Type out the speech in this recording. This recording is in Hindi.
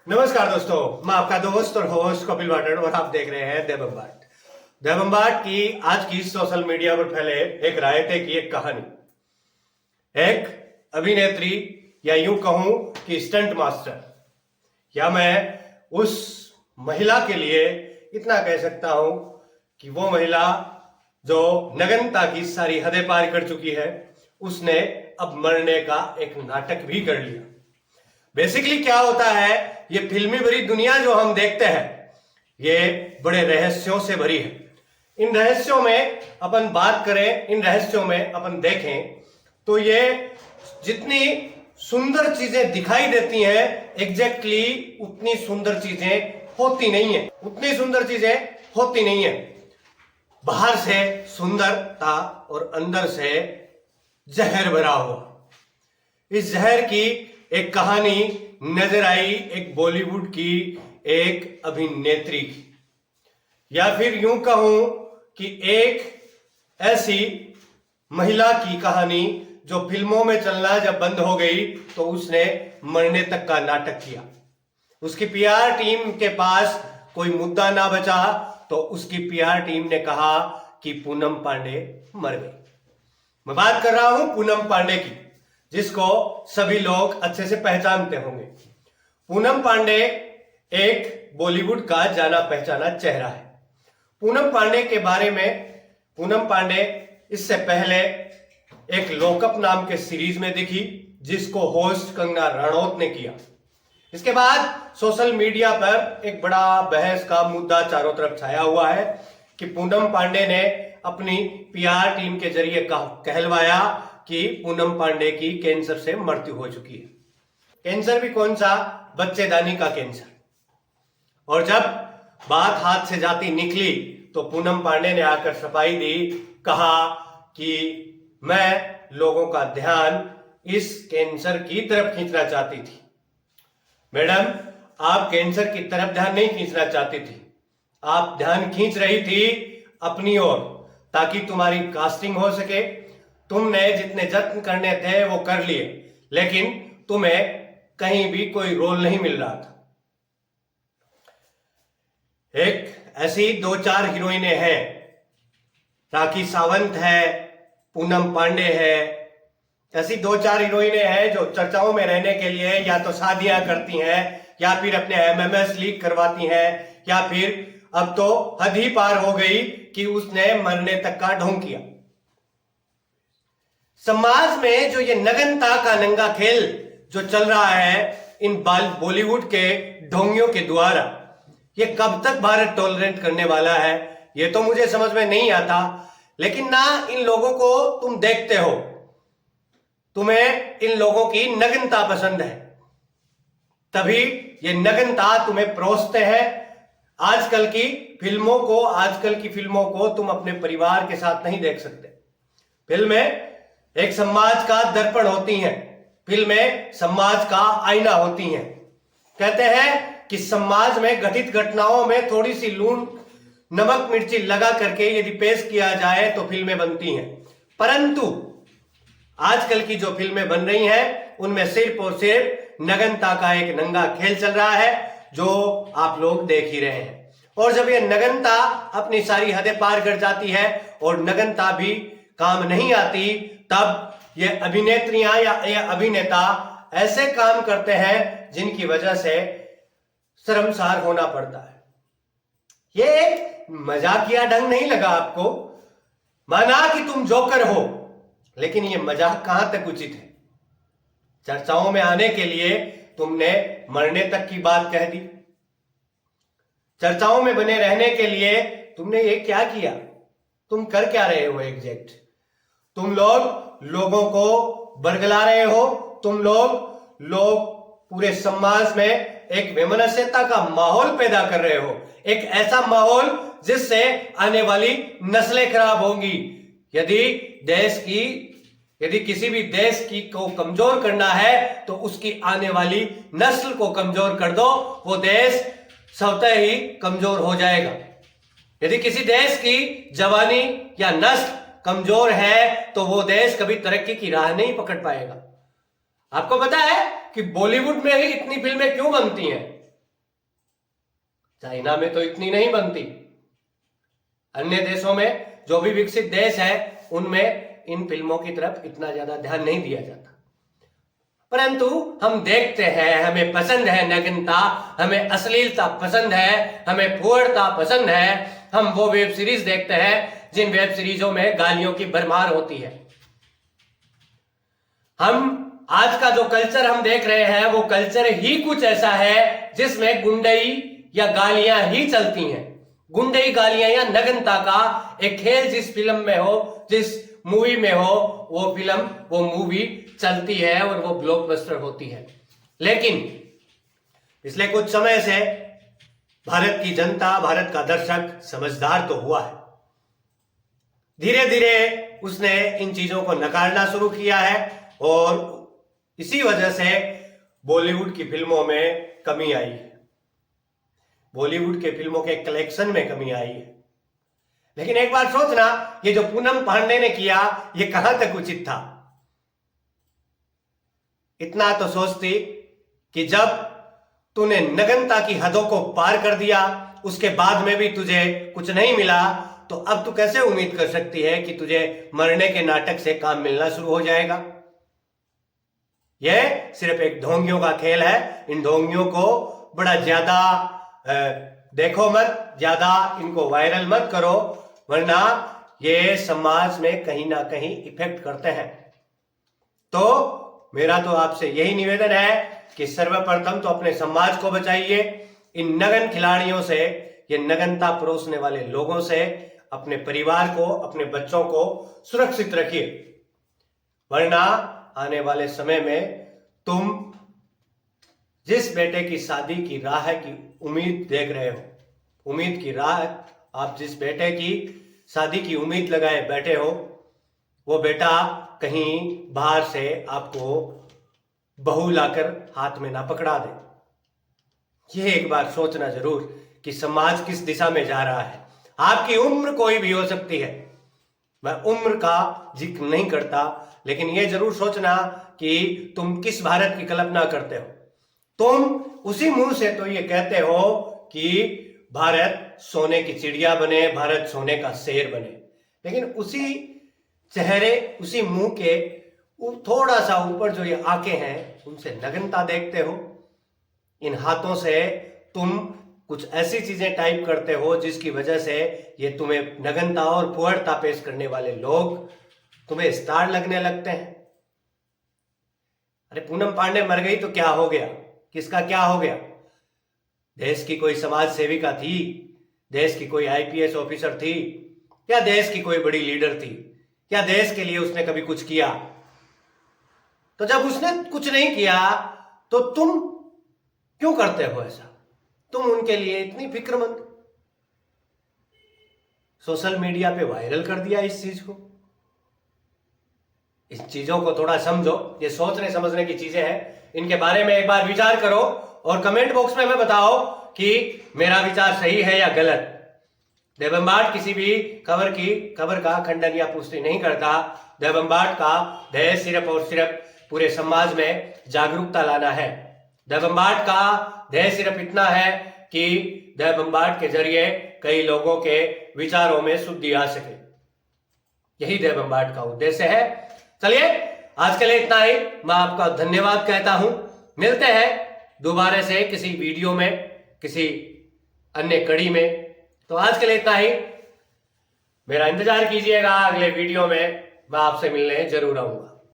नमस्कार दोस्तों, मैं आपका दोस्त और होस्ट कपिल वाटर और आप देख रहे हैं देवम्बाट। देवम्बाट की आज की सोशल मीडिया पर फैले एक रायते की एक कहानी। एक अभिनेत्री या यूं कहूं कि स्टंट मास्टर, या मैं उस महिला के लिए इतना कह सकता हूं कि वो महिला जो नग्नता की सारी हदें पार कर चुकी है, उसने अब मरने का एक नाटक भी कर लिया। बेसिकली क्या होता है, ये फिल्मी भरी दुनिया जो हम देखते हैं ये बड़े रहस्यों से भरी है। इन रहस्यों में अपन बात करें, इन रहस्यों में अपन देखें तो ये जितनी सुंदर चीजें दिखाई देती हैं एग्जैक्टली उतनी सुंदर चीजें होती नहीं है, उतनी सुंदर चीजें होती नहीं है। बाहर से सुंदरता और अंदर से जहर भरा हुआ। इस जहर की एक कहानी नजर आई एक बॉलीवुड की एक अभिनेत्री की, या फिर यूं कहूं कि एक ऐसी महिला की कहानी जो फिल्मों में चलना जब बंद हो गई तो उसने मरने तक का नाटक किया। उसकी पीआर टीम के पास कोई मुद्दा ना बचा तो उसकी पीआर टीम ने कहा कि पूनम पांडे मर गई। मैं बात कर रहा हूं पूनम पांडे की, जिसको सभी लोग अच्छे से पहचानते होंगे। पूनम पांडे एक बॉलीवुड का जाना पहचाना चेहरा है। पूनम पांडे के बारे में, पूनम पांडे इससे पहले एक लॉकअप नाम के सीरीज में दिखी जिसको होस्ट कंगना रनौत ने किया। इसके बाद सोशल मीडिया पर एक बड़ा बहस का मुद्दा चारों तरफ छाया हुआ है कि पूनम पांडे ने अपनी पीआर टीम के जरिए कहलवाया कि पूनम पांडे की कैंसर से मृत्यु हो चुकी है। कैंसर भी कौन सा, बच्चेदानी का कैंसर। और जब बात हाथ से जाती निकली तो पूनम पांडे ने आकर सफाई दी, कहा कि मैं लोगों का ध्यान इस कैंसर की तरफ खींचना चाहती थी। मैडम, आप कैंसर की तरफ ध्यान नहीं खींचना चाहती थी, आप ध्यान खींच रही थी अपनी ओर ताकि तुम्हारी कास्टिंग हो सके। तुमने जितने जत्न करने थे वो कर लिए, लेकिन तुम्हें कहीं भी कोई रोल नहीं मिल रहा था। एक ऐसी 2-4 हीरोइनें हैं, राखी सावंत है, पूनम पांडे है, ऐसी 2-4 हीरोइनें हैं जो चर्चाओं में रहने के लिए या तो शादियां करती हैं या फिर अपने एमएमएस लीक करवाती हैं, या फिर अब तो हद ही पार हो गई कि उसने मरने तक का ढोंग किया। समाज में जो ये नग्नता का नंगा खेल जो चल रहा है इन बॉलीवुड के ढोंगियों के द्वारा, ये कब तक भारत टॉलरेट करने वाला है ये तो मुझे समझ में नहीं आता। लेकिन ना इन लोगों को तुम देखते हो, तुम्हें इन लोगों की नग्नता पसंद है, तभी ये नग्नता तुम्हें परोसते हैं। आजकल की फिल्मों को तुम अपने परिवार के साथ नहीं देख सकते। फिल्में एक समाज का दर्पण होती हैं, फिल्में समाज का आईना होती हैं। कहते हैं कि समाज में घटित घटनाओं में थोड़ी सी लून नमक मिर्ची लगा करके यदि पेश किया जाए तो फिल्में बनती हैं, परंतु आजकल की जो फिल्में बन रही हैं उनमें सिर्फ और सिर्फ नग्नता का एक नंगा खेल चल रहा है जो आप लोग देख ही रहे हैं। और जब ये नग्नता अपनी सारी हदें पार कर जाती है और नग्नता भी काम नहीं आती, तब ये अभिनेत्रियां या ये अभिनेता ऐसे काम करते हैं जिनकी वजह से शर्मसार होना पड़ता है। ये एक मजाकिया ढंग नहीं लगा आपको? माना कि तुम जोकर हो, लेकिन ये मजाक कहां तक उचित है? चर्चाओं में आने के लिए तुमने मरने तक की बात कह दी, चर्चाओं में बने रहने के लिए तुमने ये क्या किया? तुम कर क्या रहे हो एग्जैक्ट? तुम लोगों को बरगला रहे हो, तुम लोग पूरे समाज में एक वैमनस्यता का माहौल पैदा कर रहे हो, एक ऐसा माहौल जिससे आने वाली नस्लें खराब होंगी। यदि किसी भी देश की को कमजोर करना है तो उसकी आने वाली नस्ल को कमजोर कर दो, वो देश स्वतः ही कमजोर हो जाएगा। यदि किसी देश की जवानी या नस्ल कमजोर है तो वो देश कभी तरक्की की राह नहीं पकड़ पाएगा। आपको पता है कि बॉलीवुड में ही इतनी फिल्में क्यों बनती हैं? चाइना में तो इतनी नहीं बनती, अन्य देशों में जो भी विकसित देश है उनमें इन फिल्मों की तरफ इतना ज्यादा ध्यान नहीं दिया जाता। परंतु हम देखते हैं, हमें पसंद है नग्नता, हमें अश्लीलता पसंद है, हमें फुहड़ता पसंद है। हम वो वेब सीरीज देखते हैं जिन वेब सीरीजों में गालियों की भरमार होती है। हम आज का जो कल्चर हम देख रहे हैं वो कल्चर ही कुछ ऐसा है जिसमें गुंडई या गालियां ही चलती हैं। गुंडई, गालियां या नग्नता का एक खेल जिस फिल्म में हो, जिस मूवी में हो, वो फिल्म, वो मूवी चलती है और वो ब्लॉकबस्टर होती है। लेकिन पिछले कुछ समय से भारत की जनता, भारत का दर्शक समझदार तो हुआ है। धीरे धीरे उसने इन चीजों को नकारना शुरू किया है और इसी वजह से बॉलीवुड की फिल्मों में कमी आई है, बॉलीवुड के फिल्मों के कलेक्शन में कमी आई है। लेकिन एक बार सोचना, ये जो पूनम पांडे ने किया ये कहां तक उचित था? इतना तो सोचती कि जब तूने नग्नता की हदों को पार कर दिया, उसके बाद में भी तुझे कुछ नहीं मिला, तो अब तू कैसे उम्मीद कर सकती है कि तुझे मरने के नाटक से काम मिलना शुरू हो जाएगा? यह सिर्फ एक ढोंगियों का खेल है। इन ढोंगियों को बड़ा ज्यादा देखो मत, ज्यादा इनको वायरल मत करो, वरना ये समाज में कहीं ना कहीं इफेक्ट करते हैं। तो मेरा तो आपसे यही निवेदन है कि सर्वप्रथम तो अपने समाज को बचाइए, इन नग्न खिलाड़ियों से, ये नग्नता परोसने वाले लोगों से अपने परिवार को, अपने बच्चों को सुरक्षित रखिए, वरना आने वाले समय में तुम जिस बेटे की शादी की राह की उम्मीद देख रहे हो, उम्मीद की राह, आप जिस बेटे की शादी की उम्मीद लगाए बैठे हो, वो बेटा कहीं बाहर से आपको बहू लाकर हाथ में ना पकड़ा दे। ये एक बार सोचना जरूर कि समाज किस दिशा में जा रहा है। आपकी उम्र कोई भी हो सकती है, मैं उम्र का जिक्र नहीं करता, लेकिन यह जरूर सोचना कि तुम किस भारत की कल्पना करते हो। तुम उसी मुंह से तो ये कहते हो कि भारत सोने की चिड़िया बने, भारत सोने का शेर बने, लेकिन उसी चेहरे, उसी मुंह के थोड़ा सा ऊपर जो ये आंखें हैं, उनसे नग्नता देखते हो। इन हाथों से तुम कुछ ऐसी चीजें टाइप करते हो जिसकी वजह से ये तुम्हें नग्नता और फुहड़ता पेश करने वाले लोग तुम्हें स्टार लगने लगते हैं। अरे पूनम पांडे मर गई तो क्या हो गया? किसका क्या हो गया? देश की कोई समाज सेविका थी, देश की कोई आईपीएस ऑफिसर थी, या देश की कोई बड़ी लीडर थी, या देश के लिए उसने कभी कुछ किया? तो जब उसने कुछ नहीं किया तो तुम क्यों करते हो ऐसा? तुम उनके लिए इतनी फिक्रमंद। सोशल मीडिया पे वायरल कर दिया इस चीज को। इस चीजों को थोड़ा समझो, ये सोचने समझने की चीजें हैं, इनके बारे में एक बार विचार करो और कमेंट बॉक्स में हमें बताओ कि मेरा विचार सही है या गलत। देवम्बाट किसी भी खबर का खंडन या पुष्टि नहीं करता। देवम्बाट का ध्येय सिर्फ और सिर्फ पूरे समाज में जागरूकता लाना है। देवम्बाट का ध्येय सिर्फ इतना है कि देवम्बाट के जरिए कई लोगों के विचारों में शुद्धि आ सके, यही देवम्बाट का उद्देश्य है। चलिए आज के लिए इतना ही, मैं आपका धन्यवाद कहता हूं। मिलते हैं दोबारा से किसी वीडियो में, किसी अन्य कड़ी में। तो आज के लिए इतना ही, मेरा इंतजार कीजिएगा, अगले वीडियो में मैं आपसे मिलने जरूर आऊंगा।